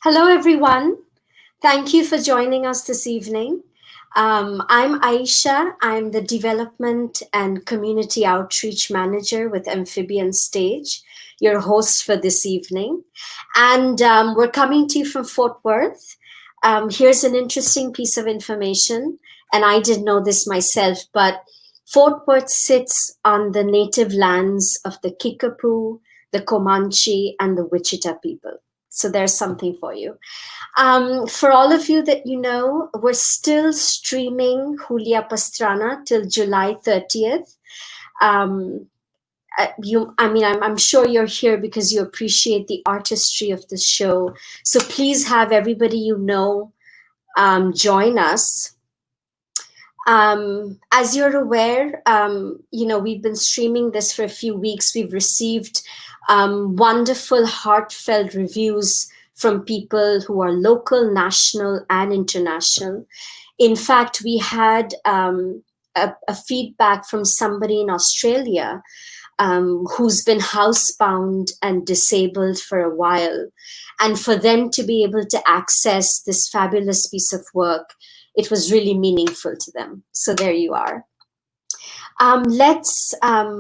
Hello, everyone. Thank you for joining us this evening. I'm Ayesha. I'm the Development and Community Outreach Manager with Amphibian Stage, your host for this evening. And we're coming to you from Fort Worth. Here's an interesting piece of information, and I didn't know this myself, but Fort Worth sits on the native lands of the Kickapoo, the Comanche, and the Wichita people. So there's something for you. For all of you that you know, we're still streaming Julia Pastrana till July 30th. I'm sure you're here because you appreciate the artistry of the show. So please have everybody you know join us. As you're aware, we've been streaming this for a few weeks. We've received wonderful, heartfelt reviews from people who are local, national, and international. In fact, we had a feedback from somebody in Australia who's been housebound and disabled for a while. And for them to be able to access this fabulous piece of work, it was really meaningful to them. So there you are. Let's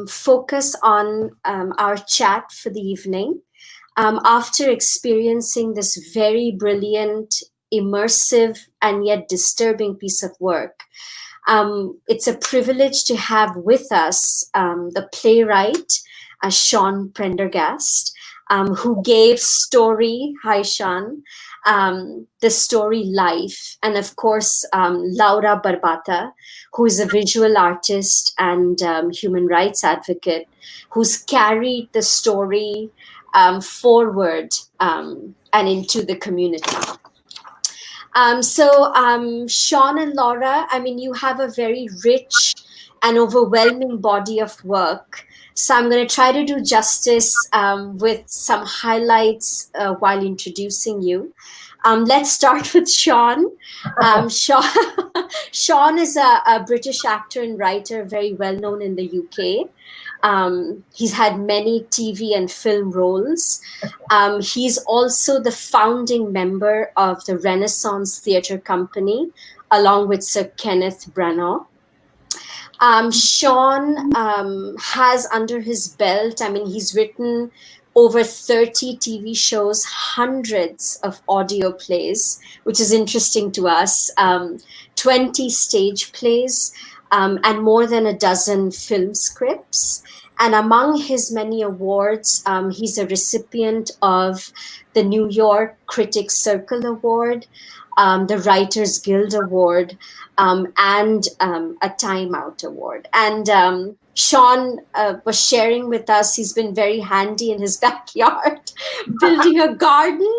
focus on our chat for the evening. After experiencing this very brilliant, immersive, and yet disturbing piece of work, it's a privilege to have with us the playwright, Shaun Prendergast, who gave story, hi Shaun, the story life, and of course, Laura Barbata, who is a visual artist and human rights advocate, who's carried the story forward and into the community. Shaun and Laura, you have a very rich and overwhelming body of work. So I'm going to try to do justice with some highlights while introducing you. Let's start with Shaun. Shaun is a British actor and writer, very well known in the UK. He's had many TV and film roles. He's also the founding member of the Renaissance Theatre Company, along with Sir Kenneth Branagh. Shaun has under his belt, he's written over 30 TV shows, hundreds of audio plays, which is interesting to us, 20 stage plays, and more than a dozen film scripts. And among his many awards, he's a recipient of the New York Critics Circle Award, the Writers Guild Award, and a Time Out Award. And Shaun was sharing with us, he's been very handy in his backyard, building a garden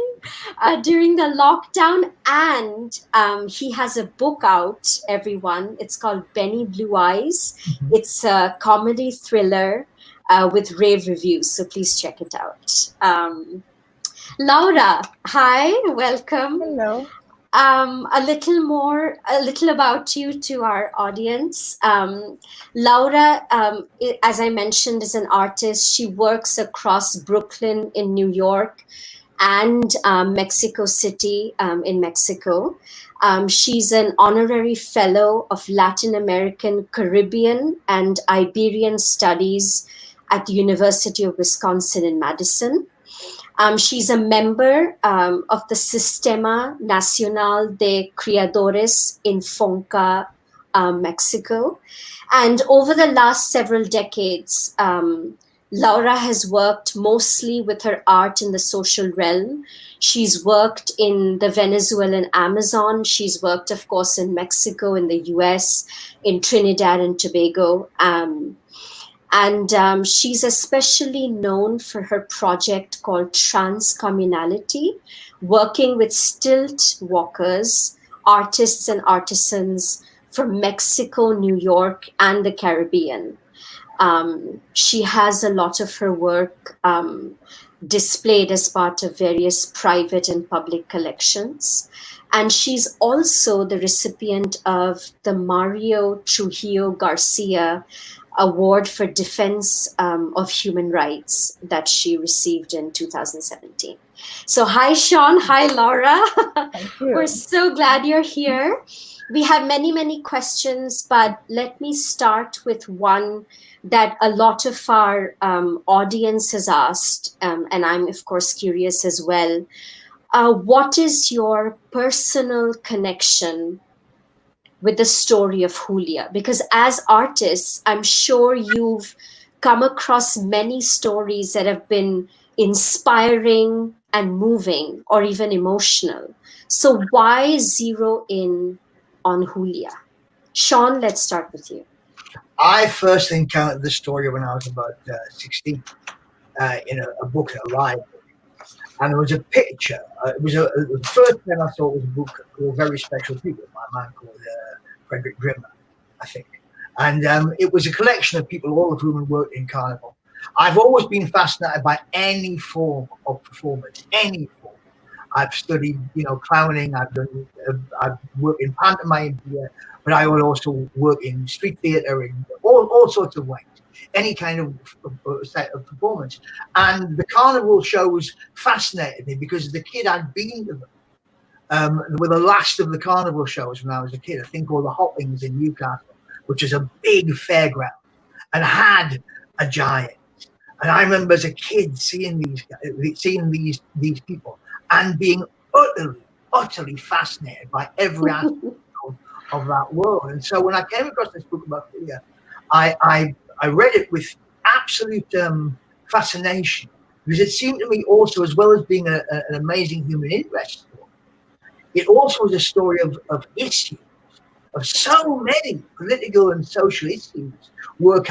during the lockdown. And he has a book out, everyone. It's called Benny Blue Eyes. It's a comedy thriller with rave reviews. So please check it out. Laura, hi, welcome. Hello. A little about you to our audience. Laura, as I mentioned, is an artist. She works across Brooklyn in New York and Mexico City in Mexico. She's an honorary fellow of Latin American, Caribbean, and Iberian Studies at the University of Wisconsin in Madison. She's a member of the Sistema Nacional de Criadores in Fonca, Mexico. And over the last several decades, Laura has worked mostly with her art in the social realm. She's worked in the Venezuelan Amazon. She's worked, of course, in Mexico, in the US, in Trinidad and Tobago. And she's especially known for her project called Transcommunality, working with stilt walkers, artists and artisans from Mexico, New York, and the Caribbean. She has a lot of her work displayed as part of various private and public collections. And she's also the recipient of the Mario Trujillo Garcia Award for Defense of Human Rights that she received in 2017. So hi, Shaun. Hi, Laura. Thank you. We're so glad you're here. We have many, many questions, but let me start with one that a lot of our audience has asked, and I'm, of course, curious as well. What is your personal connection with the story of Julia? Because as artists, I'm sure you've come across many stories that have been inspiring and moving or even emotional. So why zero in on Julia? Shaun, let's start with you. I first encountered this story when I was about 16 in a book in a library. And there was a picture. The first time I saw it was a book called Very Special People by a man called Frederick Grimmer, I think. And it was a collection of people, all of whom worked in Carnival. I've always been fascinated by any form of performance, any form. I've studied, clowning. I've worked in pantomime here, but I would also work in street theatre in all sorts of ways. Any kind of set of performance. And the carnival shows fascinated me because as a kid I'd been to them. Were the last of the carnival shows when I was a kid, a thing called the Hoppings in Newcastle, which is a big fairground and had a giant. And I remember as a kid seeing these people and being utterly fascinated by every aspect of that world. And so when I came across this book about Julia, I read it with absolute fascination, because it seemed to me also, as well as being an amazing human interest story, it also was a story of issues, of so many political and social issues were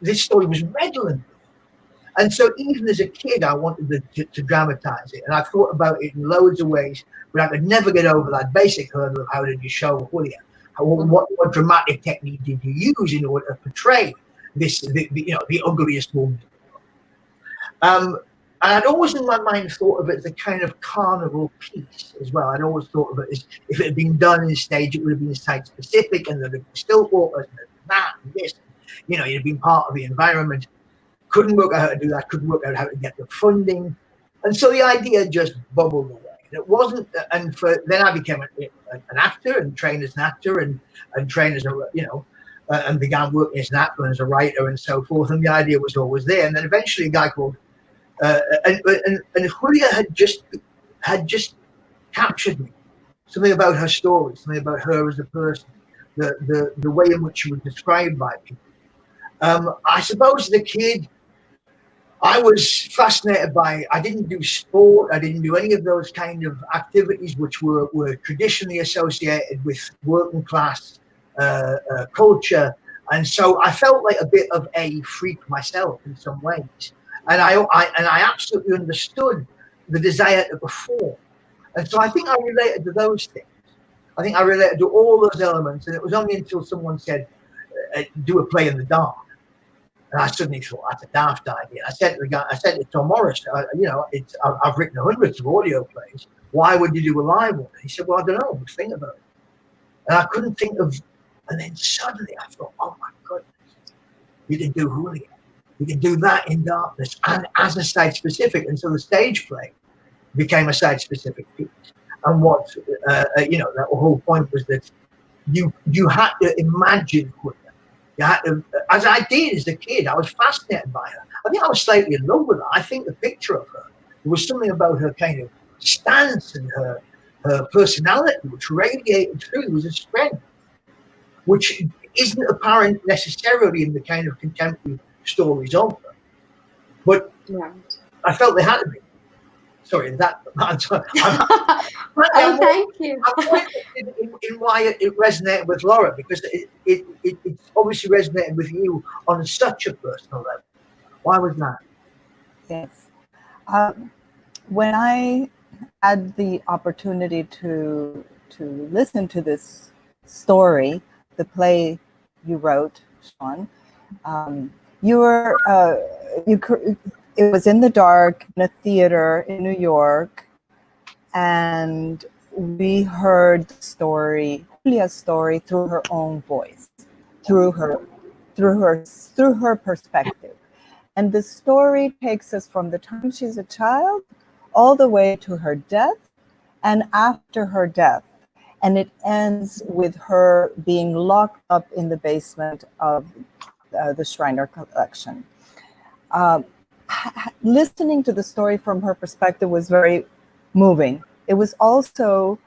this story was redolent. And so even as a kid, I wanted to dramatize it. And I thought about it in loads of ways, but I could never get over that basic hurdle of how did you show Julia? What dramatic technique did you use in order to portray the ugliest woman? And I'd always in my mind thought of it as a kind of carnival piece as well. I'd always thought of it as if it had been done in stage, it would have been site specific, and there'd have been still waters and that and this. You'd have been part of the environment. Couldn't work out how to do that, couldn't work out how to get the funding. And so the idea just bubbled away. It wasn't, and then I became an actor and trained as an actor and trained as and began working as an actor and as a writer and so forth. And the idea was always there. And then eventually a guy called, and Julia had just captured me. Something about her story, something about her as a person, the way in which she was described by people. I suppose as a kid, I was fascinated by, I didn't do sport, I didn't do any of those kind of activities which were traditionally associated with working class culture. And so I felt like a bit of a freak myself in some ways. And I absolutely understood the desire to perform. And so I think I related to those things. I think I related to all those elements. And it was only until someone said, do a play in the dark. And I suddenly thought, that's a daft idea. I said to Tom Morris, I've written hundreds of audio plays. Why would you do a live one? He said, well, I don't know, but think about it. And I couldn't think of, and then suddenly I thought, oh my goodness, you can do Julia. You can do that in darkness and as a site specific. And so the stage play became a site specific piece. And what, that whole point was that you had to imagine Julia. You had to, as I did as a kid, I was fascinated by her. I think I was slightly in love with her. I think the picture of her, there was something about her kind of stance and her personality which radiated through. There was a strength which isn't apparent necessarily in the kind of contemporary stories of her. But I felt they had to be. Sorry, Oh, thank you. I'm quite interested in why it resonated with Laura, because it obviously resonated with you on such a personal level. Why was that? Yes. When I had the opportunity to listen to this story, the play you wrote, Shaun, it was in the dark in a theater in New York, and we heard the story, Julia's story, through her own voice, through her through her perspective. And the story takes us from the time she's a child all the way to her death and after her death. And it ends with her being locked up in the basement of the Shriner collection. Listening to the story from her perspective was very moving. It was also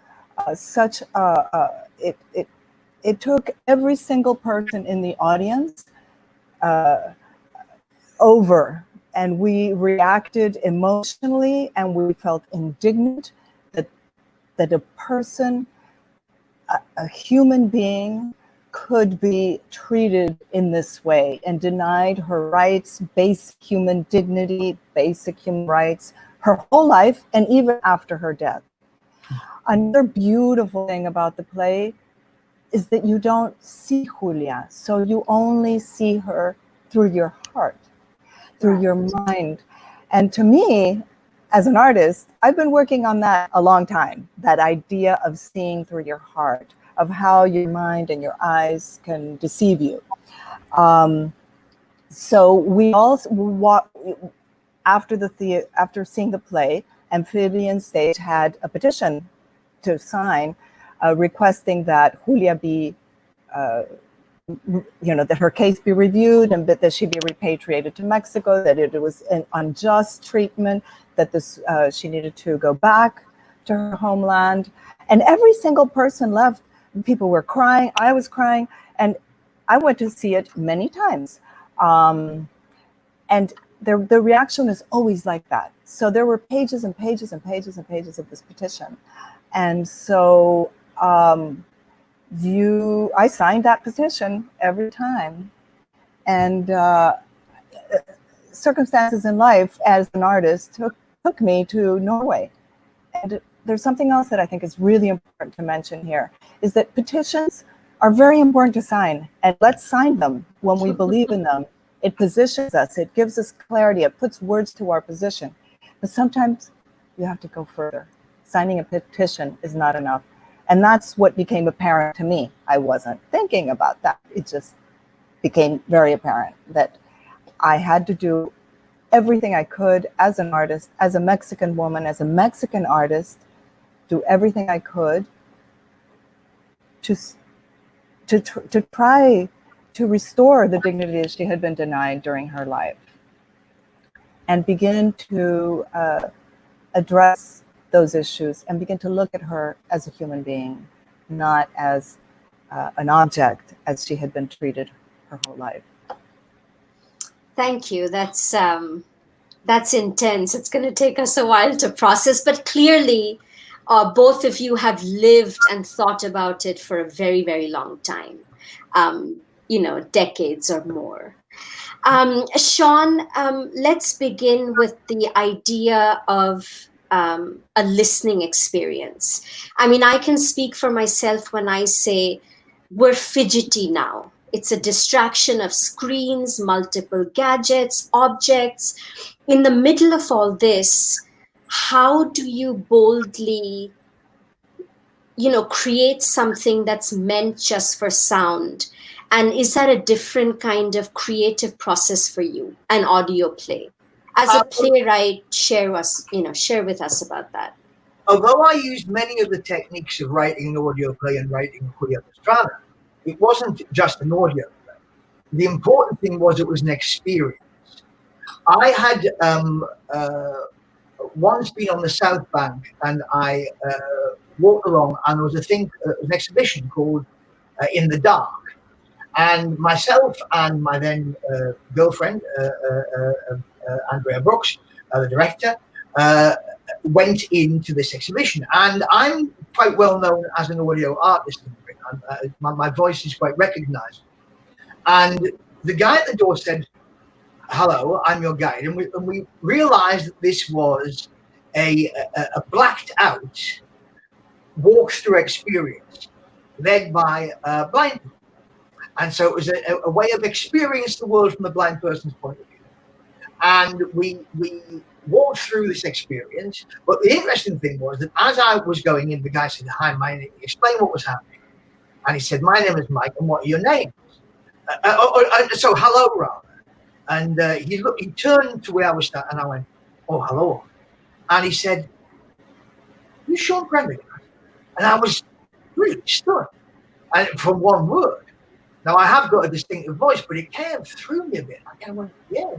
it took every single person in the audience over, and we reacted emotionally, and we felt indignant that a person, a human being, could be treated in this way and denied her rights, basic human dignity, basic human rights, her whole life, and even after her death. Another beautiful thing about the play is that you don't see Julia, so you only see her through your heart, through your mind. And to me, as an artist, I've been working on that a long time, that idea of seeing through your heart, of how your mind and your eyes can deceive you. So we also, after seeing the play, Amphibian Stage had a petition to sign requesting that Julia be, that her case be reviewed and that she be repatriated to Mexico, that it was an unjust treatment, that she needed to go back to her homeland. And every single person left. People were crying, I was crying, and I went to see it many times. And the reaction is always like that. So there were pages and pages and pages and pages of this petition. And so I signed that petition every time. And circumstances in life as an artist took me to Norway. And there's something else that I think is really important to mention here, is that petitions are very important to sign, and let's sign them when we believe in them. It positions us, it gives us clarity, it puts words to our position. But sometimes you have to go further. Signing a petition is not enough. And that's what became apparent to me. I wasn't thinking about that. It just became very apparent that I had to do everything I could as an artist, as a Mexican woman, as a Mexican artist, do everything I could to try to restore the dignity that she had been denied during her life, and begin to address those issues and begin to look at her as a human being, not as an object as she had been treated her whole life. Thank you. That's intense. It's going to take us a while to process, but clearly both of you have lived and thought about it for a very, very long time, decades or more. Shaun, let's begin with the idea of a listening experience. I mean, I can speak for myself when I say we're fidgety now. It's a distraction of screens, multiple gadgets, objects. In the middle of all this, how do you boldly, create something that's meant just for sound? And is that a different kind of creative process for you, an audio play? As a playwright, share with us about that. Although I used many of the techniques of writing an audio play and writing PASTRANA, it wasn't just an audio play. The important thing was it was an experience. I had once been on the South Bank, and I walked along, and there was an exhibition called In the Dark. And myself and my then girlfriend, Andrea Brooks, the director, went into this exhibition. And I'm quite well known as an audio artist. My voice is quite recognized. And the guy at the door said, "Hello, I'm your guide." And we realized that this was a blacked out walk-through experience led by blind people. And so it was a way of experiencing the world from the blind person's point of view. And we walked through this experience. But the interesting thing was that as I was going in, the guy said, "Hi, my name," explain what was happening. And he said, "My name is Mike, and what are your names?" So hello, rather. And he turned to where I was standing, and I went, oh, hello. And he said, you Shaun Prendergast? And I was really stunned, and from one word. Now, I have got a distinctive voice, but it came through me a bit. I kind of went, yeah.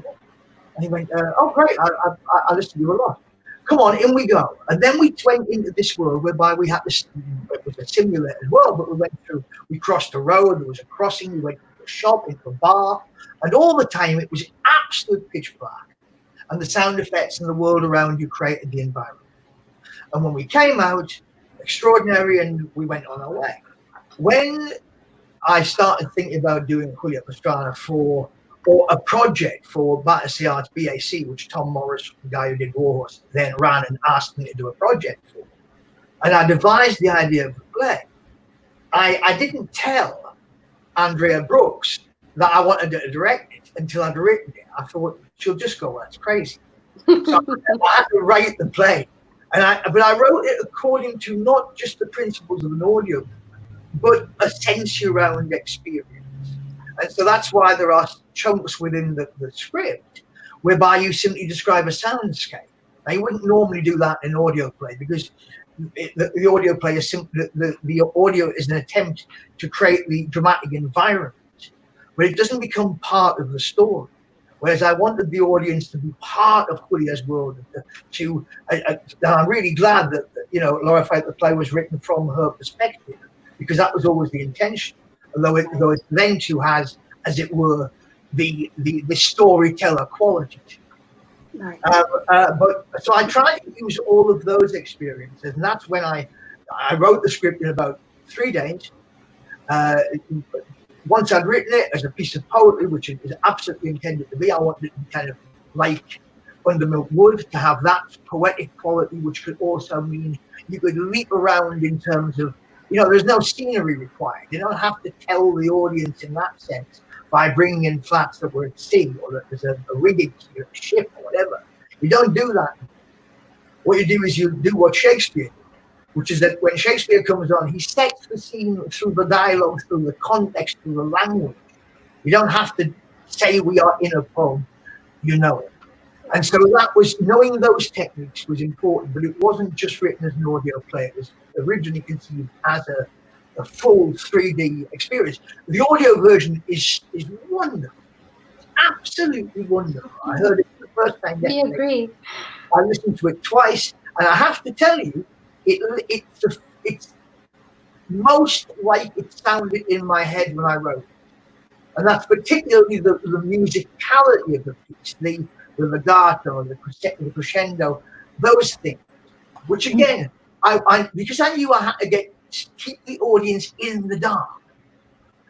And he went, oh, great, I listen to you a lot. Come on, in we go. And then we went into this world whereby we had this, it was a simulated world, but we crossed a road, there was a crossing, we went to a shop, into a bar, and all the time it was absolute pitch black. And the sound effects and the world around you created the environment. And when we came out, extraordinary, and we went on our way. When I started thinking about doing PASTRANA for a project for Battersea Arts BAC, which Tom Morris, the guy who did Warhorse, then ran and asked me to do a project for. And I devised the idea of the play. I didn't tell Andrea Brooks that I wanted to direct it until I'd written it. I thought, she'll just go, that's crazy. So I had to write the play. But I wrote it according to not just the principles of an audio, but a sensory-round experience. And so that's why there are chunks within the script whereby you simply describe a soundscape. Now, you wouldn't normally do that in audio play because the audio play is simply, the audio is an attempt to create the dramatic environment, but it doesn't become part of the story. Whereas I wanted the audience to be part of Julia's world. And I'm really glad that, Laura felt the play was written from her perspective, because that was always the intention. Although it then too has, as it were, the storyteller quality. Right. But so I tried to use all of those experiences, and that's when I wrote the script in about 3 days. Once I'd written it as a piece of poetry, which it is absolutely intended to be, I wanted it to be kind of like Undermilk Wood, to have that poetic quality, which could also mean you could leap around in terms of, there's no scenery required. You don't have to tell the audience in that sense by bringing in flats that were at sea or that there's a rigging to a ship or whatever. You don't do that. What you do is you do what Shakespeare did, which is that when Shakespeare comes on, he sets the scene through the dialogue, through the context, through the language. You don't have to say we are in a poem, you know it. And so that was, knowing those techniques was important, but it wasn't just written as an audio play. It was originally conceived as a full 3D experience. The audio version is wonderful. It's absolutely wonderful. I heard it for the first time yesterday. We agree. I listened to it twice, and I have to tell you, it's most like it sounded in my head when I wrote it. And that's particularly the musicality of the piece, the legato, the crescendo, those things, which again, because I knew I had to keep the audience in the dark.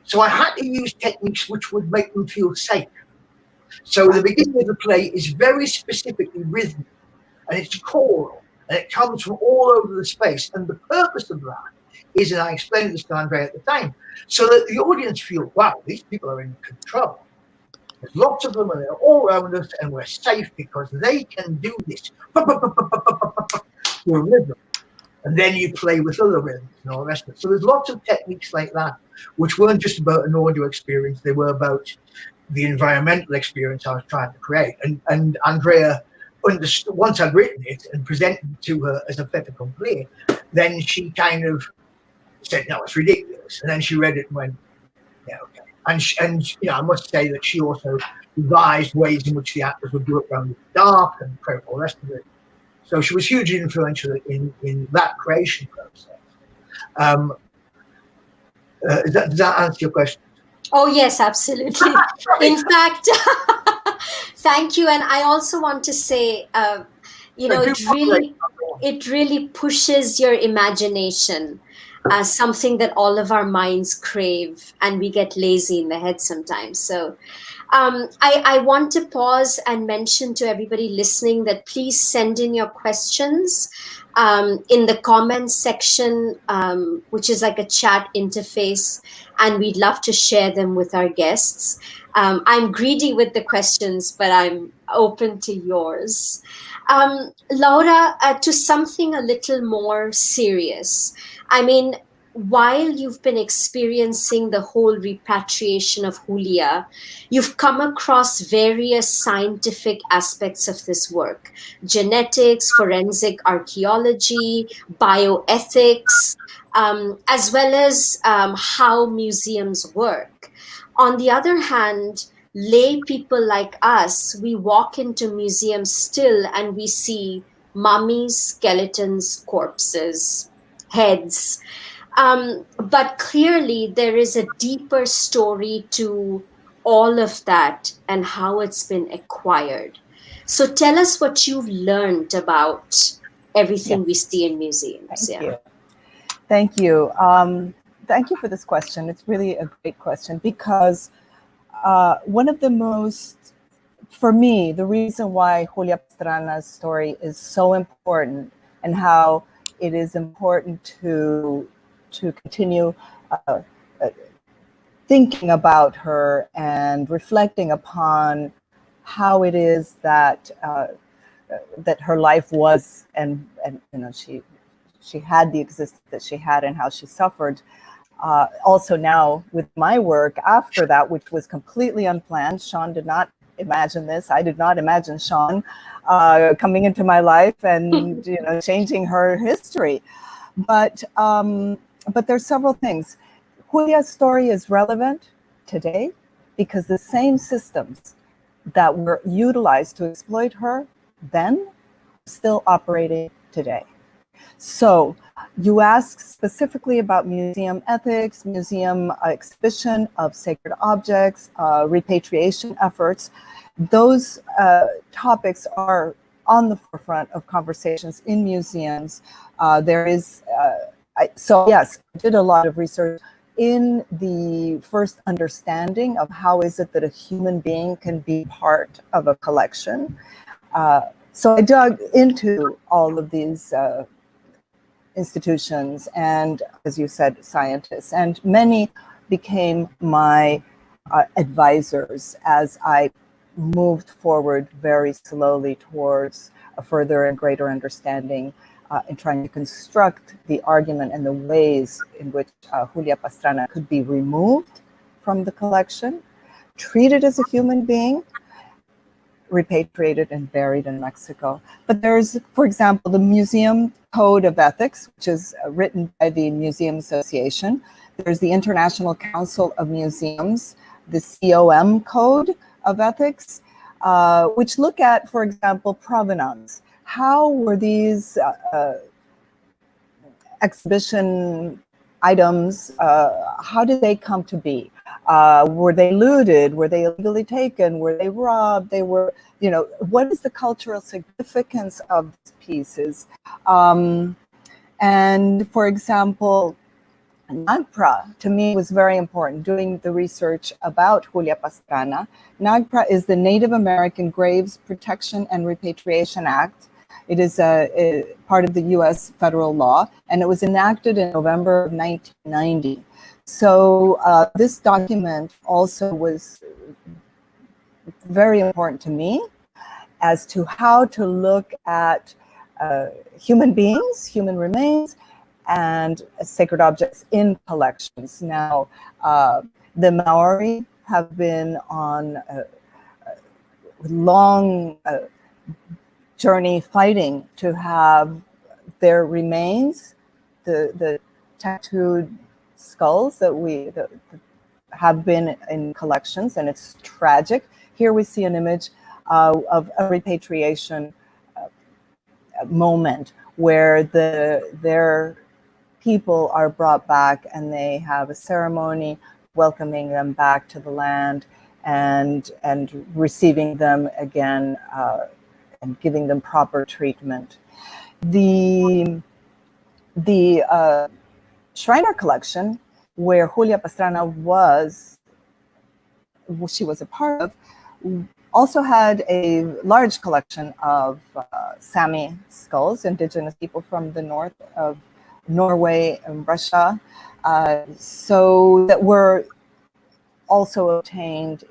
So I had to use techniques which would make them feel safe. So the beginning of the play is very specifically rhythmic, and it's choral, and it comes from all over the space. And the purpose of that is, and I explained this to Andrea at the time, so that the audience feel, wow, these people are in control. There's lots of them, and they're all around us, and we're safe because they can do this. We're rhythm. And then you play with other rhythms and all the rest of it. So there's lots of techniques like that, which weren't just about an audio experience, they were about the environmental experience I was trying to create. And Andrea understood, once I'd written it and presented it to her as a fait accompli, then she kind of said, no, it's ridiculous. And then she read it and went, yeah, okay. And I must say that she also devised ways in which the actors would do it around the dark and create all the rest of it. So she was hugely influential in that creation process. Does that answer your question? Oh, yes, absolutely. In fact, thank you. And I also want to say, it really pushes your imagination, something that all of our minds crave, and we get lazy in the head sometimes. So I want to pause and mention to everybody listening that please send in your questions in the comments section, which is like a chat interface, and we'd love to share them with our guests. I'm greedy with the questions, but I'm open to yours. Laura, to something a little more serious. I mean, while you've been experiencing the whole repatriation of Julia, you've come across various scientific aspects of this work: genetics, forensic archaeology, bioethics, as well as how museums work. On the other hand, lay people like us, we walk into museums still and we see mummies, skeletons, corpses, heads. But clearly, there is a deeper story to all of that and how it's been acquired. So tell us what you've learned about everything we Yes, see in museums. thank Yeah. you. Thank you. Thank you for this question. It's really a great question because one of the most, for me, the reason why Julia Pastrana's story is so important and how it is important to continue uh, thinking about her and reflecting upon how it is that that her life was, and you know, she had the existence that she had and how she suffered. Also now with my work after that, which was completely unplanned. Shaun did not imagine this. I did not imagine Shaun coming into my life and, you know, changing her history. But there's several things. Julia's story is relevant today because the same systems that were utilized to exploit her then are still operating today. So you ask specifically about museum ethics, museum exhibition of sacred objects, repatriation efforts. Those topics are on the forefront of conversations in museums. There is, so yes, I did a lot of research in the first understanding of how is it that a human being can be part of a collection. So I dug into all of these institutions and, as you said, scientists, and many became my advisors as I moved forward very slowly towards a further and greater understanding in trying to construct the argument and the ways in which Julia Pastrana could be removed from the collection, treated as a human being, repatriated and buried in Mexico. But there's, for example, the Museum Code of Ethics, which is written by the Museum Association. There's the International Council of Museums, the COM Code of Ethics, which look at, for example, provenance. How were these exhibition items, how did they come to be? Were they looted? Were they illegally taken? Were they robbed? They were, you know, what is the cultural significance of these pieces? And for example, Nagpra, to me, was very important doing the research about Julia Pastrana. Nagpra is the Native American Graves Protection and Repatriation Act. It is a part of the US federal law, and it was enacted in November of 1990. So this document also was very important to me as to how to look at human beings, human remains, and sacred objects in collections. Now, the Maori have been on a long journey fighting to have their remains, the tattooed skulls that have been in collections, and it's tragic. Here we see an image of a repatriation moment where their people are brought back and they have a ceremony welcoming them back to the land and receiving them again and giving them proper treatment. The Shriner collection, where Julia Pastrana she was a part of, also had a large collection of Sami skulls, indigenous people from the north of Norway and Russia, so that were also obtained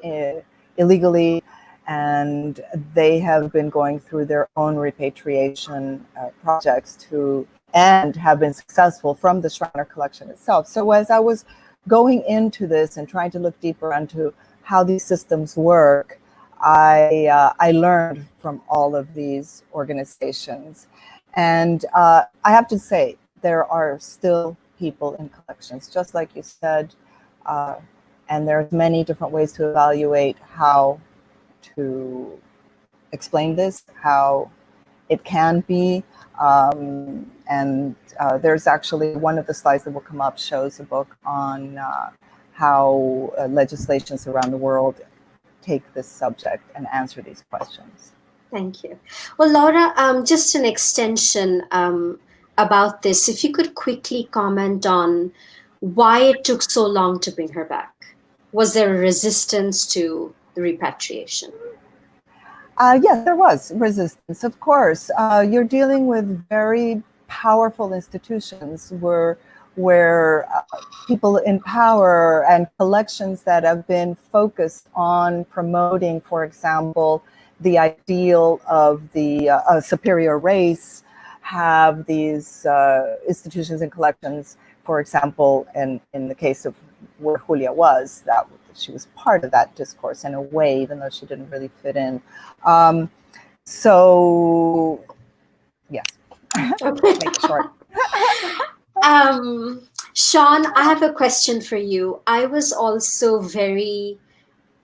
illegally, and they have been going through their own repatriation projects to and have been successful from the Shriner collection itself. So as I was going into this and trying to look deeper into how these systems work, I learned from all of these organizations. And I have to say, there are still people in collections, just like you said, and there's many different ways to evaluate how to explain this, how it can be. And there's actually one of the slides that will come up shows a book on how legislations around the world take this subject and answer these questions. Thank you. Well, Laura, just an extension about this. If you could quickly comment on why it took so long to bring her back. Was there a resistance to the repatriation? Yes, there was resistance, of course. You're dealing with very powerful institutions where people in power and collections that have been focused on promoting, for example, the ideal of the superior race have these institutions and collections. For example, in the case of where Julia was, that she was part of that discourse in a way, even though she didn't really fit in. So, yes, Okay. make it short. Shaun, I have a question for you. I was also very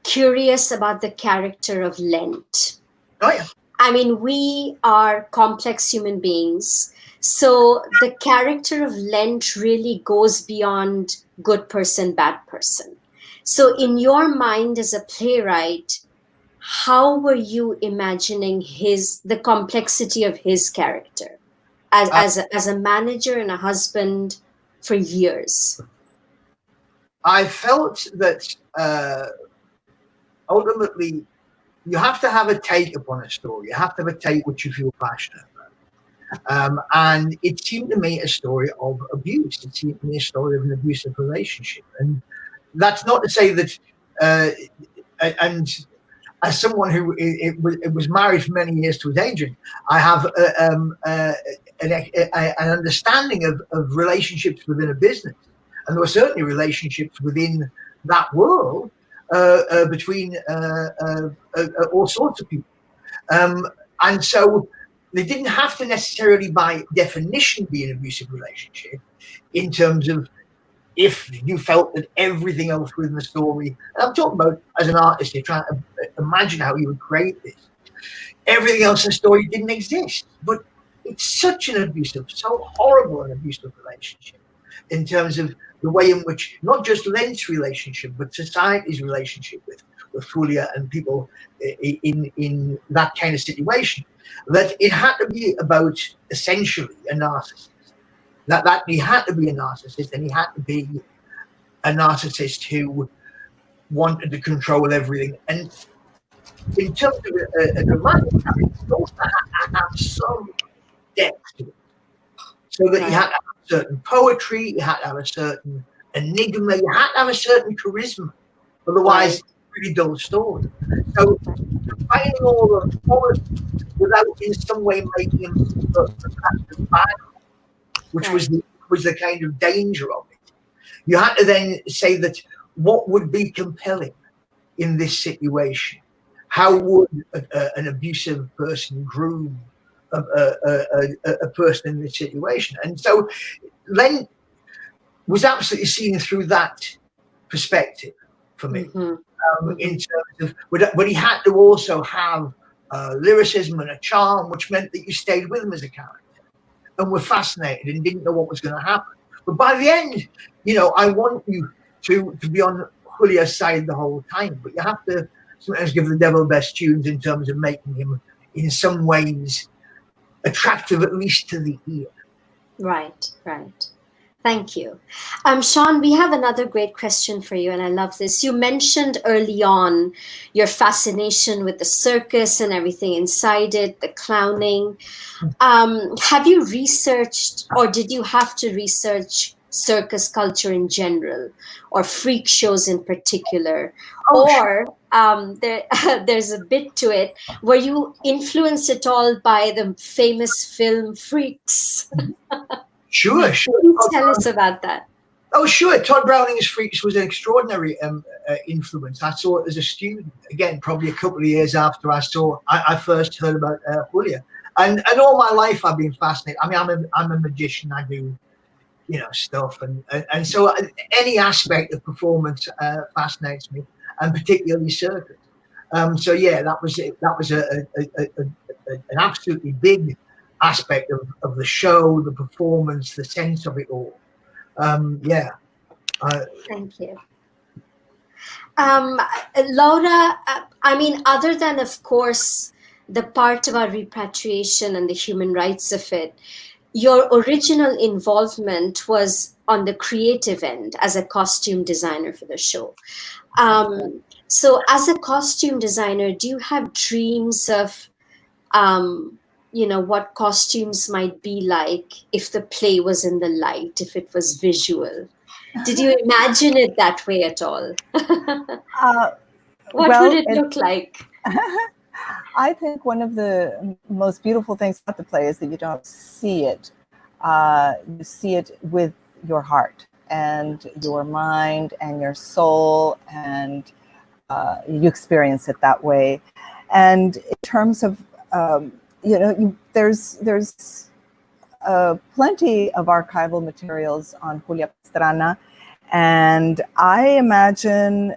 curious about the character of Lent. Oh, yeah. I mean, we are complex human beings. So the character of Lent really goes beyond good person, bad person. So in your mind as a playwright, how were you imagining the complexity of his character as a manager and a husband for years? I felt that ultimately you have to have a take upon a story. You have to have a take which you feel passionate about. And it seemed to me a story of abuse. It seemed to me a story of an abusive relationship. And that's not to say that, and as someone who was married for many years to his agent, I have an understanding of relationships within a business. And there were certainly relationships within that world between all sorts of people. And so they didn't have to necessarily by definition be an abusive relationship in terms of if you felt that everything else within the story, and I'm talking about as an artist, you're trying to imagine how you would create this. Everything else in the story didn't exist. But it's such an abusive, so horrible an abusive relationship in terms of the way in which not just Lent's relationship, but society's relationship with Julia and people in that kind of situation, that it had to be about essentially a narcissist. That he had to be a narcissist, and he had to be a narcissist who wanted to control everything. And in terms of a dramatic character, he also had to have some depth to it. So that you had to have a certain poetry, you had to have a certain enigma, you had to have a certain charisma. Otherwise, it's a pretty dull story. So combining all of without in some way making him bad, which was the kind of danger of it. You had to then say that what would be compelling in this situation? How would an abusive person groom a person in this situation? And so Len was absolutely seen through that perspective for me. In terms of, but he had to also have lyricism and a charm, which meant that you stayed with him as a character and were fascinated and didn't know what was going to happen. But by the end, I want you to be on Julia's side the whole time, but you have to sometimes give the devil best tunes in terms of making him in some ways attractive, at least to the ear. Right. Thank you. Shaun, we have another great question for you, and I love this. You mentioned early on your fascination with the circus and everything inside it, the clowning. Have you researched, or did you have to research circus culture in general, or freak shows in particular? There's a bit to it. Were you influenced at all by the famous film Freaks? Sure, sure. Please tell us about that. Oh, sure. Todd Browning's Freaks was an extraordinary influence. I saw it as a student, again, probably a couple of years after I first heard about Julia. And all my life I've been fascinated. I mean, I'm a magician. I do, stuff. And so any aspect of performance fascinates me, and particularly circus. So yeah, that was it. That was an absolutely big aspect of the show, the performance, the sense of it all. Yeah. Thank you. Laura, I mean, other than, of course, the part about repatriation and the human rights of it, your original involvement was on the creative end as a costume designer for the show. So as a costume designer, do you have dreams of, what costumes might be like if the play was in the light, if it was visual? Did you imagine it that way at all? What would it look like? I think one of the most beautiful things about the play is that you don't see it. You see it with your heart and your mind and your soul, and you experience it that way. And in terms of, there's plenty of archival materials on Julia Pastrana. And I imagine,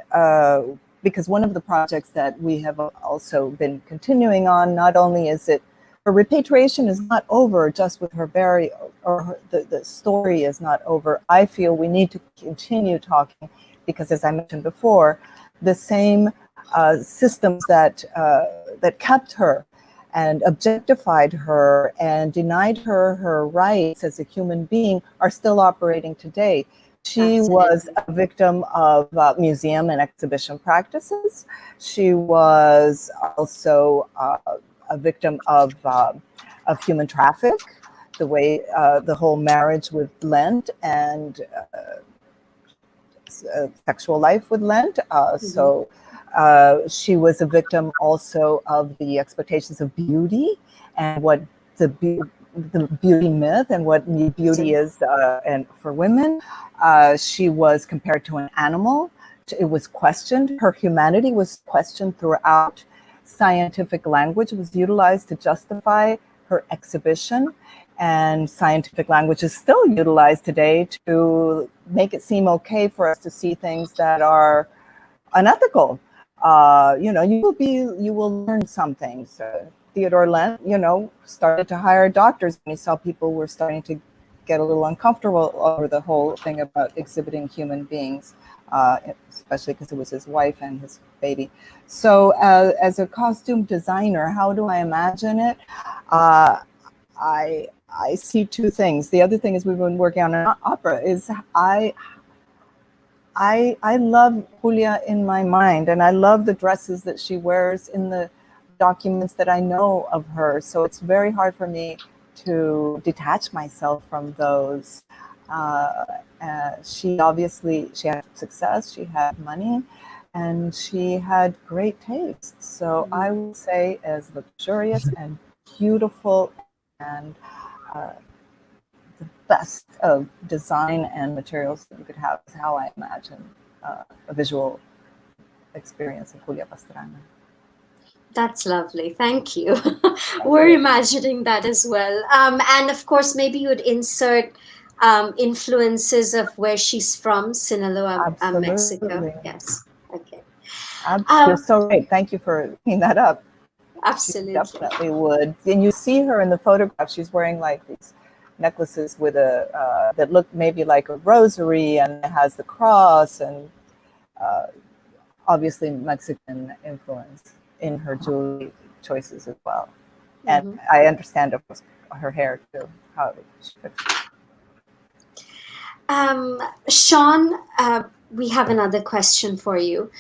because one of the projects that we have also been continuing on, not only is it, her repatriation is not over just with her burial, or the story is not over. I feel we need to continue talking because, as I mentioned before, the same systems that kept her and objectified her and denied her her rights as a human being are still operating today. She was a victim of museum and exhibition practices. She was also a victim of human traffic, the way the whole marriage with Lent and sexual life with Lent. So she was a victim also of the expectations of beauty and what the beauty myth and what beauty is and for women. She was compared to an animal. It was questioned. Her humanity was questioned throughout. Scientific language was utilized to justify her exhibition, and scientific language is still utilized today to make it seem okay for us to see things that are unethical. You will learn some things. Theodore Lent, started to hire doctors when he saw people were starting to get a little uncomfortable over the whole thing about exhibiting human beings, especially because it was his wife and his baby. So as a costume designer, how do I imagine it? I see two things. The other thing is we've been working on an opera is I love Julia in my mind, and I love the dresses that she wears in the documents that I know of her. So it's very hard for me to detach myself from those. She had success, she had money, and she had great taste. So I would say as luxurious and beautiful and the best of design and materials that you could have is how I imagine a visual experience of Julia Pastrana. That's lovely. Thank you. We're imagining that as well. And of course, maybe you would insert influences of where she's from, Sinaloa, Mexico. Yes. Okay. You're so right. Thank you for bringing that up. Absolutely. She definitely would. And you see her in the photograph. She's wearing like these necklaces with that look maybe like a rosary, and it has the cross, and obviously Mexican influence in her jewelry choices as well. And I understand, of course, her hair too, how she fits. Shaun, we have another question for you.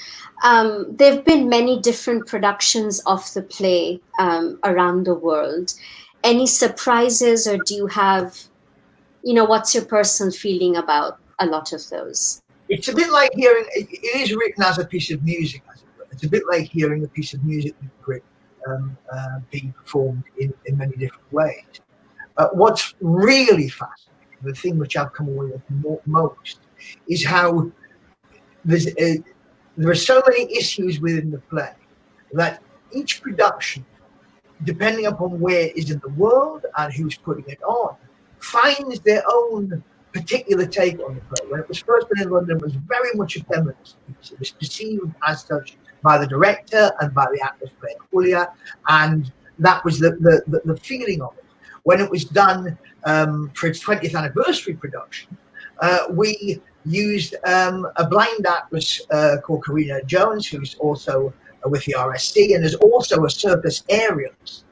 There have been many different productions of the play around the world. Any surprises, or do you have, what's your personal feeling about a lot of those? It's a bit like hearing, it is written as a piece of music, as it were. It's a bit like hearing a piece of music being performed in many different ways. What's really fascinating the thing which I've come away with most, is how there are so many issues within the play that each production, depending upon where it is in the world and who's putting it on, finds their own particular take on the play. When it was first put in London, it was very much a feminist piece. It was perceived as such by the director and by the actors playing Julia, and that was the feeling of it. When it was done for its 20th anniversary production, we used a blind actress called Karina Jones, who's also with the RSC, and is also a circus aerialist.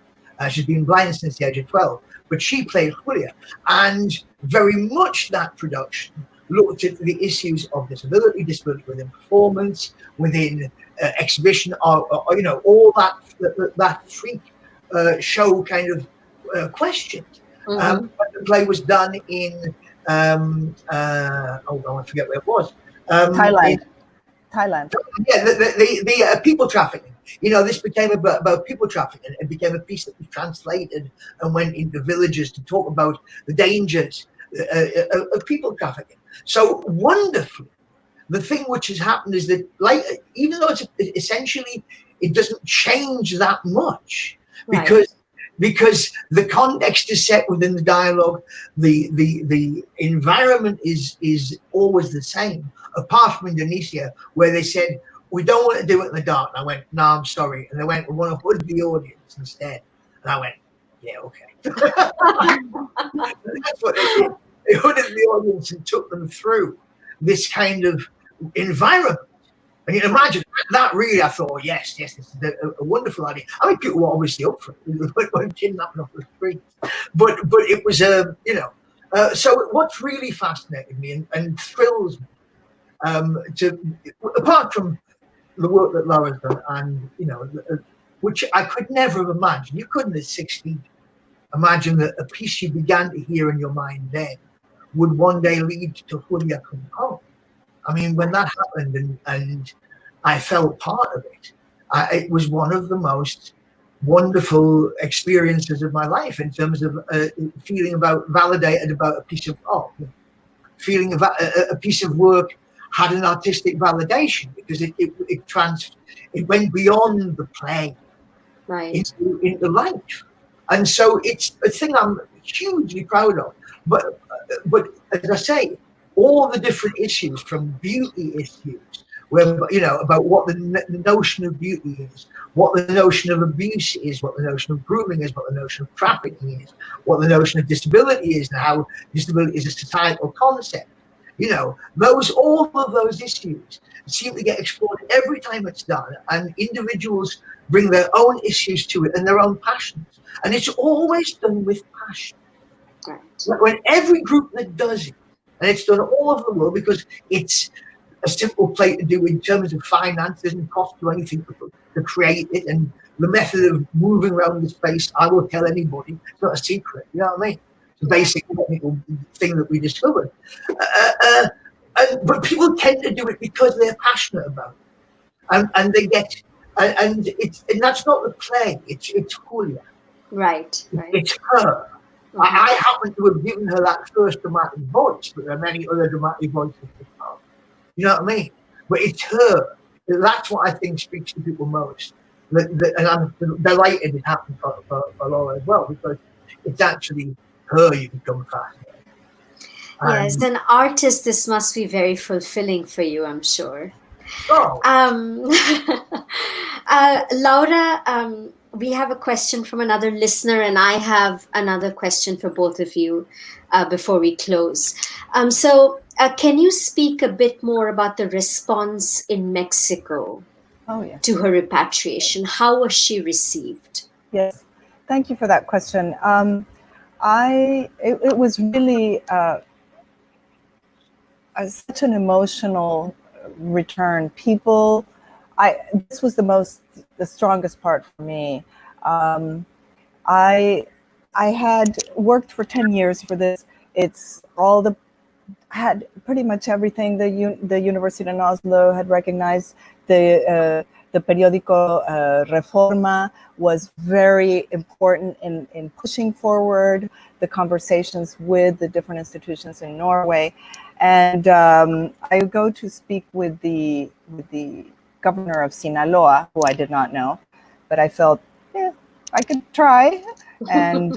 She's been blind since the age of 12, but she played Julia, and very much that production looked at the issues of disability within performance, within exhibition, or all that freak show kind of questions. Mm-hmm. But the play was done in I forget where it was. Thailand. Yeah, the people trafficking. This became about people trafficking. It became a piece that was translated and went into villages to talk about the dangers of people trafficking. So wonderfully, the thing which has happened is that, like, even though it's essentially, it doesn't change that much, because the context is set within the dialogue, the environment is always the same, apart from Indonesia, where they said, we don't want to do it in the dark. And I went, no, I'm sorry. And they went, we want to hood the audience instead. And I went, yeah, okay. That's what they did. They hooded the audience and took them through this kind of environment. And you can imagine that. Really, I thought, yes, this is a wonderful idea. I mean, people were obviously up for it. We were kidnapping off the street, but it was so what's really fascinated me and thrills me, apart from the work that Laura's done, and which I could never have imagined. You couldn't at 16 imagine that a piece you began to hear in your mind then would one day lead to Julia coming home. I mean, when that happened and I felt part of it, it was one of the most wonderful experiences of my life in terms of feeling validated about a piece of art, feeling about a piece of work had an artistic validation, because it went beyond the play into life. And so it's a thing I'm hugely proud of. But as I say, all the different issues, from beauty issues, where about what the notion of beauty is, what the notion of abuse is, what the notion of grooming is, what the notion of trafficking is, what the notion of disability is, and how disability is a societal concept. All of those issues seem to get explored every time it's done, and individuals bring their own issues to it and their own passions, and it's always done with passion. Right. When every group that does it, and it's done all over the world, because it's a simple play to do in terms of finance, doesn't cost you anything to create it, and the method of moving around the space, I will tell anybody, it's not a secret, you know what I mean? It's a basic technical thing that we discovered. But people tend to do it because they're passionate about it, and they get, and that's not the play, it's Julia. Right. It's her. Mm-hmm. I happen to have given her that first dramatic voice, but there are many other dramatic voices to come. You know what I mean? But it's her. That's what I think speaks to people most. And I'm delighted it happened for Laura as well, because it's actually her you become fascinated. Yes, as an artist, this must be very fulfilling for you, I'm sure. Oh. Laura, we have a question from another listener, and I have another question for both of you before we close. So can you speak a bit more about the response in Mexico to her repatriation? How was she received? Yes, thank you for that question. It was really such an emotional return. This was the strongest part for me. I had worked for 10 years for this. Had pretty much everything. The University in Oslo had recognized the the periódico Reforma was very important in pushing forward the conversations with the different institutions in Norway. And I go to speak with the governor of Sinaloa, who I did not know, but I felt, yeah, I could try. And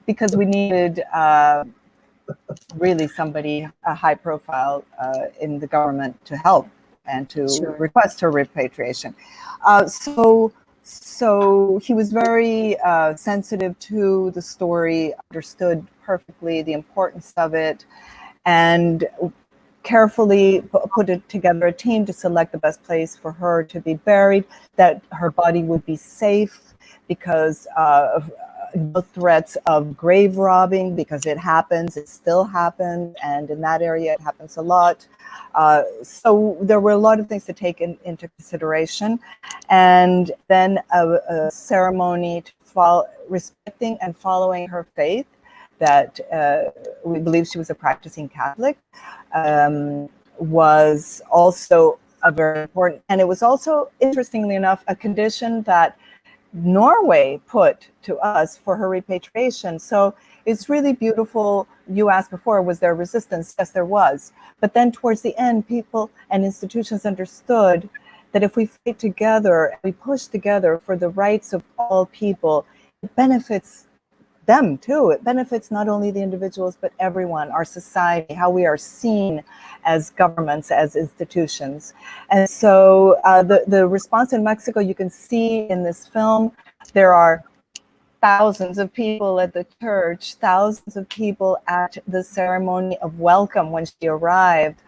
because we needed really somebody, a high profile in the government to help and to Sure. request her repatriation. So he was very sensitive to the story, understood perfectly the importance of it, and carefully put it together a team to select the best place for her to be buried, that her body would be safe because of no threats of grave robbing, because it happens, it still happens, and in that area it happens a lot. So there were a lot of things to take into consideration, and then a ceremony to respecting and following her faith, that we believe she was a practicing Catholic, was also a very important, and it was also, interestingly enough, a condition that Norway put to us for her repatriation. So it's really beautiful. You asked before, was there resistance? Yes, there was. But then towards the end, people and institutions understood that if we fight together, we push together for the rights of all people, it benefits them too. It benefits not only the individuals, but everyone, our society, how we are seen as governments, as institutions. And so the response in Mexico, you can see in this film, there are thousands of people at the church, thousands of people at the ceremony of welcome when she arrived.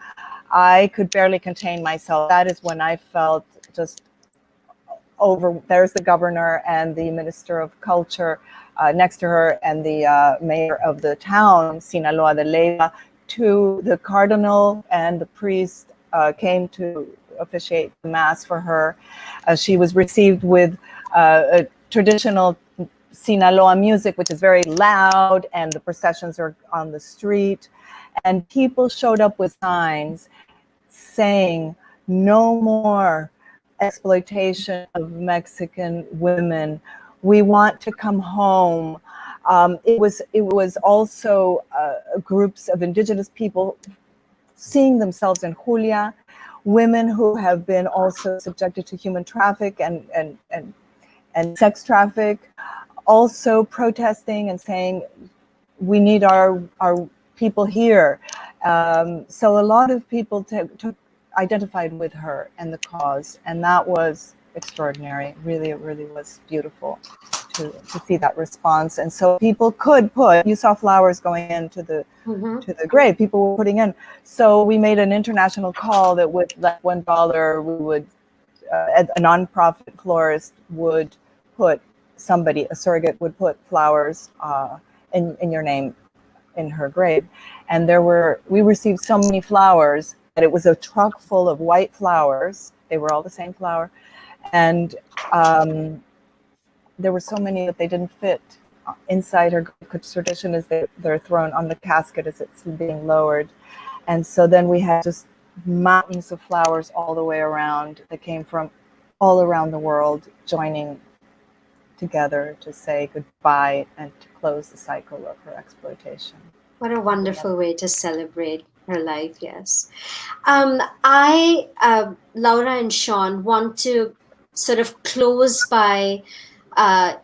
I could barely contain myself. That is when I felt just over. There's the governor and the minister of culture next to her, and the mayor of the town, Sinaloa de Leyva, to the cardinal and the priest came to officiate the mass for her. She was received with a traditional Sinaloa music, which is very loud, and the processions are on the street. And people showed up with signs saying, "No more exploitation of Mexican women. We want to come home." It was also groups of indigenous people seeing themselves in Julia, women who have been also subjected to human traffic and sex traffic, also protesting and saying, we need our people here. So a lot of people identified with her and the cause, and that was extraordinary. Really, it really was beautiful to see that response. And so people could put, you saw flowers going into the to the grave, people were putting in. So we made an international call that with like $1, we would, a nonprofit florist would put somebody, a surrogate would put flowers in your name in her grave. And we received so many flowers that it was a truck full of white flowers. They were all the same flower. And there were so many that they didn't fit inside her. Tradition is they're thrown on the casket as it's being lowered. And so then we had just mountains of flowers all the way around that came from all around the world, joining together to say goodbye and to close the cycle of her exploitation. What a wonderful way to celebrate her life, yes. I, Laura and Shaun, want to sort of close by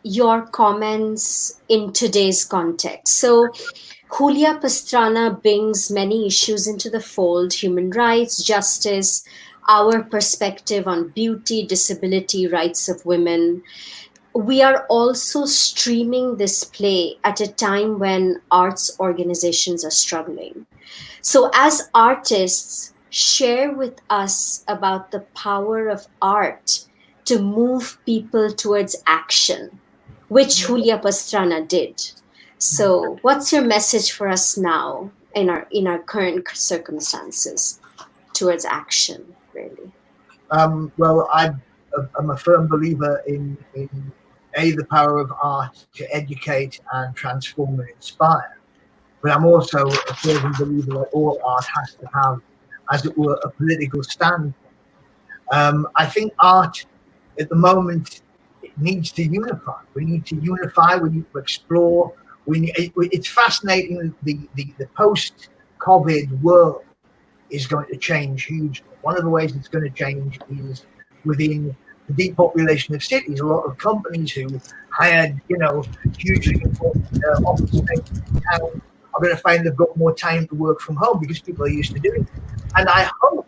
your comments in today's context. So, Julia Pastrana brings many issues into the fold: human rights, justice, our perspective on beauty, disability, rights of women. We are also streaming this play at a time when arts organizations are struggling. So, as artists, share with us about the power of art to move people towards action, which Julia Pastrana did. So, what's your message for us now in our current circumstances towards action, really? Well, I'm a firm believer in the power of art to educate and transform and inspire. But I'm also a fervent believer that all art has to have, as it were, a political standpoint. I think art at the moment it needs to unify. We need to unify. We need to explore. It's fascinating. The post-COVID world is going to change hugely. One of the ways it's going to change is within the depopulation of cities. A lot of companies who hired, hugely important office space in town are going to find they've got more time to work from home because people are used to doing it. And I hope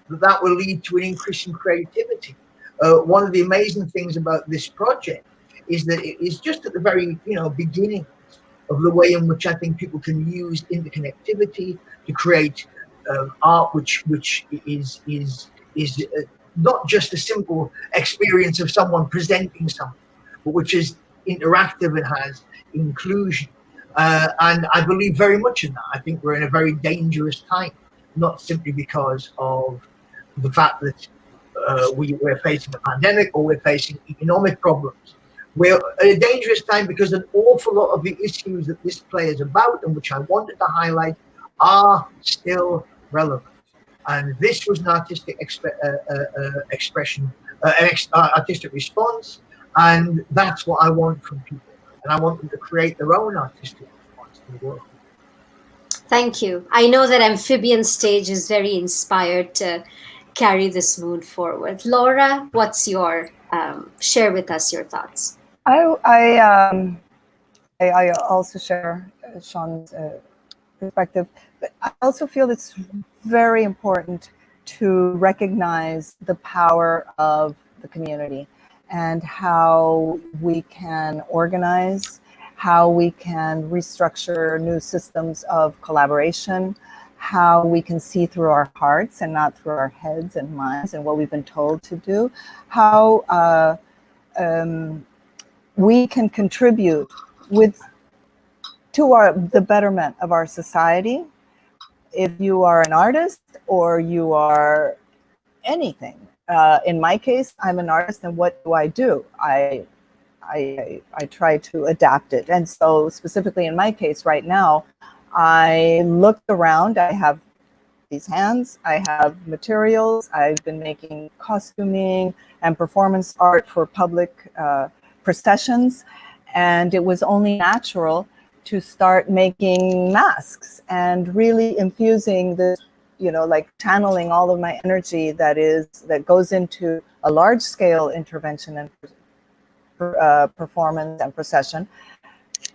that will lead to an increase in creativity. One of the amazing things about this project is that it is just at the very, beginning of the way in which I think people can use interconnectivity to create art, which is not just a simple experience of someone presenting something, but which is interactive and has inclusion. And I believe very much in that. I think we're in a very dangerous time, not simply because of the fact that we're facing a pandemic or we're facing economic problems. We're at a dangerous time because an awful lot of the issues that this play is about and which I wanted to highlight are still relevant. And this was an artistic expression, artistic response, and that's what I want from people. And I want them to create their own artistic response to the world. Thank you. I know that Amphibian Stage is very inspired to carry this mood forward. Laura, what's your share with us your thoughts? I also share Shaun's perspective, but I also feel it's very important to recognize the power of the community and how we can organize, how we can restructure new systems of collaboration, how we can see through our hearts and not through our heads and minds and what we've been told to do, how we can contribute to the betterment of our society. If you are an artist or you are anything, in my case, I'm an artist, and what do? I try to adapt it. And so specifically in my case right now, I looked around, I have these hands, I have materials, I've been making costuming and performance art for public processions, and it was only natural to start making masks and really infusing this, like channeling all of my energy that goes into a large scale intervention and performance and procession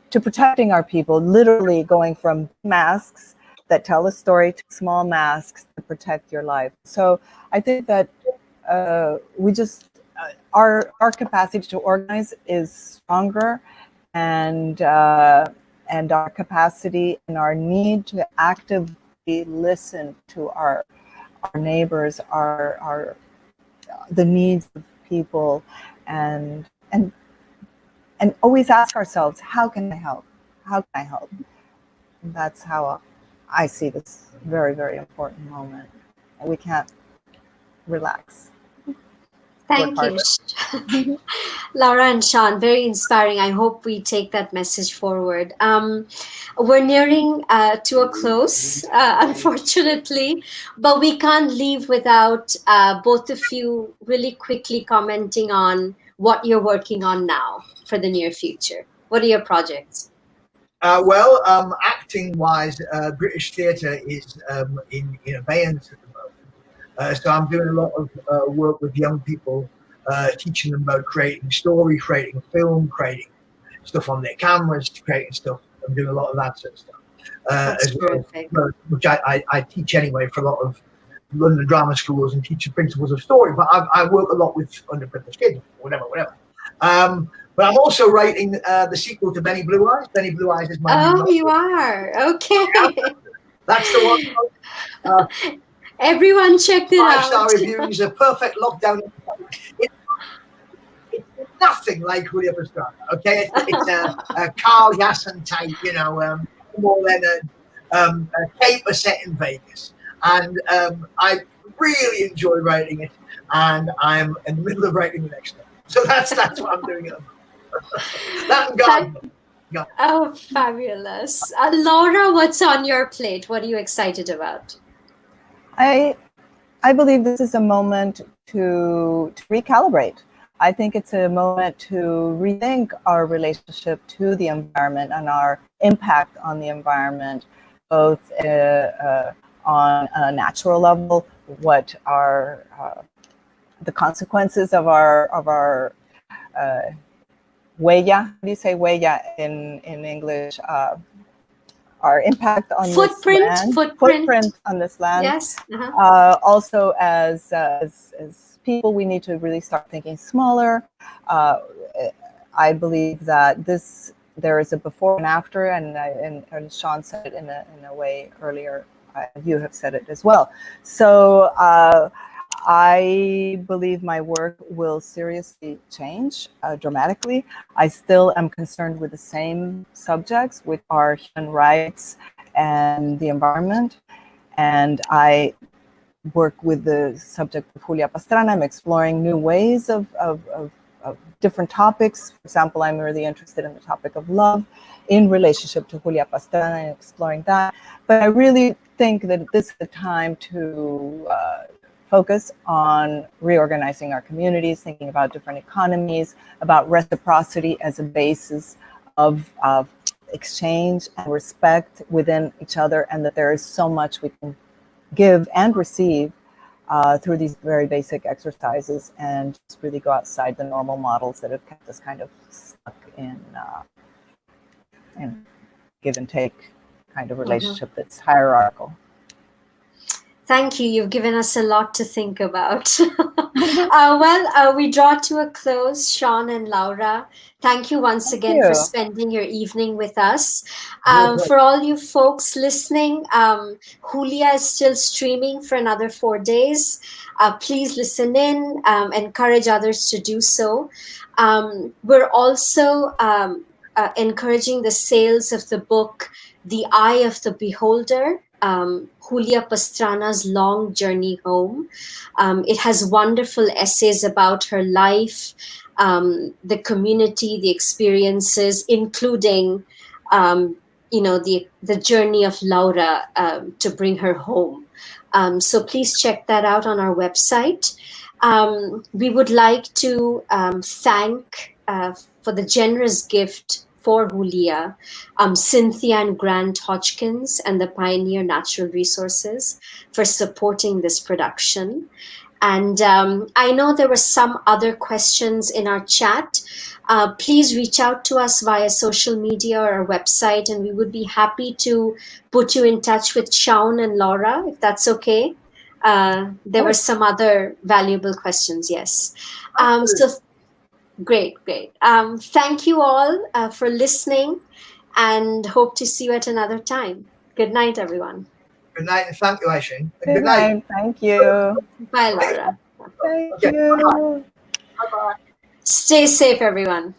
to protecting our people, literally going from masks that tell a story to small masks to protect your life. So I think that we just, our capacity to organize is stronger, and our capacity and our need to actively listen to our neighbors, the needs of people, and always ask ourselves, how can I help? How can I help? And that's how I see this very, very important moment. And we can't relax. Thank you. Laura and Shaun, very inspiring. I hope we take that message forward. We're nearing to a close, unfortunately, but we can't leave without both of you really quickly commenting on what you're working on now for the near future. What are your projects? Acting-wise, British theatre is in abeyance at the moment. So I'm doing a lot of work with young people, teaching them about creating story, creating film, creating stuff on their cameras, creating stuff. I'm doing a lot of that sort of stuff. That's terrific. Which I teach anyway for a lot of London drama schools and teach the principles of story. But I work a lot with underprivileged kids, whatever. But I'm also writing the sequel to Benny Blue Eyes. Benny Blue Eyes is my new novel. You are? Okay. Yeah, that's the one. Everyone check it out. 5-star reviews, a perfect lockdown. It's nothing like Julia Pastrana, okay? It's a Carl Yassin type, more than a caper set in Vegas. And I really enjoy writing it, and I'm in the middle of writing the next one. So that's what I'm doing at the moment. That and gardening. Yeah. Oh, fabulous. Laura, what's on your plate? What are you excited about? I believe this is a moment to recalibrate. I think it's a moment to rethink our relationship to the environment and our impact on the environment, both on a natural level, what are the consequences of our huella. How do you say huella in English? Our impact on this land, footprint on this land. Yes. Also, as people, we need to really start thinking smaller. I believe that there is a before and after, and Shaun said it in a way earlier. You have said it as well. So I believe my work will seriously change dramatically. I still am concerned with the same subjects, which are human rights and the environment. And I work with the subject of Julia Pastrana. I'm exploring new ways of different topics. For example, I'm really interested in the topic of love in relationship to Julia Pastrana and exploring that. But I really think that this is the time to focus on reorganizing our communities, thinking about different economies, about reciprocity as a basis of exchange and respect within each other, and that there is so much we can give and receive through these very basic exercises, and just really go outside the normal models that have kept us kind of stuck in give and take kind of relationship that's hierarchical. Thank you. You've given us a lot to think about. We draw to a close, Shaun and Laura. Thank you once again for spending your evening with us. For all you folks listening, Julia is still streaming for another 4 days. Please listen in, encourage others to do so. We're also encouraging the sales of the book, The Eye of the Beholder, Julia Pastrana's Long Journey Home. It has wonderful essays about her life, the community, the experiences, including, the journey of Laura to bring her home. So please check that out on our website. We would like to thank for the generous gift for Julia, Cynthia and Grant Hodgkins and the Pioneer Natural Resources for supporting this production. And I know there were some other questions in our chat. Please reach out to us via social media or our website, and we would be happy to put you in touch with Shaun and Laura, if that's okay. There were some other valuable questions, yes. So great. Thank you all for listening, and hope to see you at another time. Good night, everyone. Good night, and thank you, Ayesha. Good night. Thank you. Bye, Laura. Thank you. Bye-bye. Stay safe, everyone.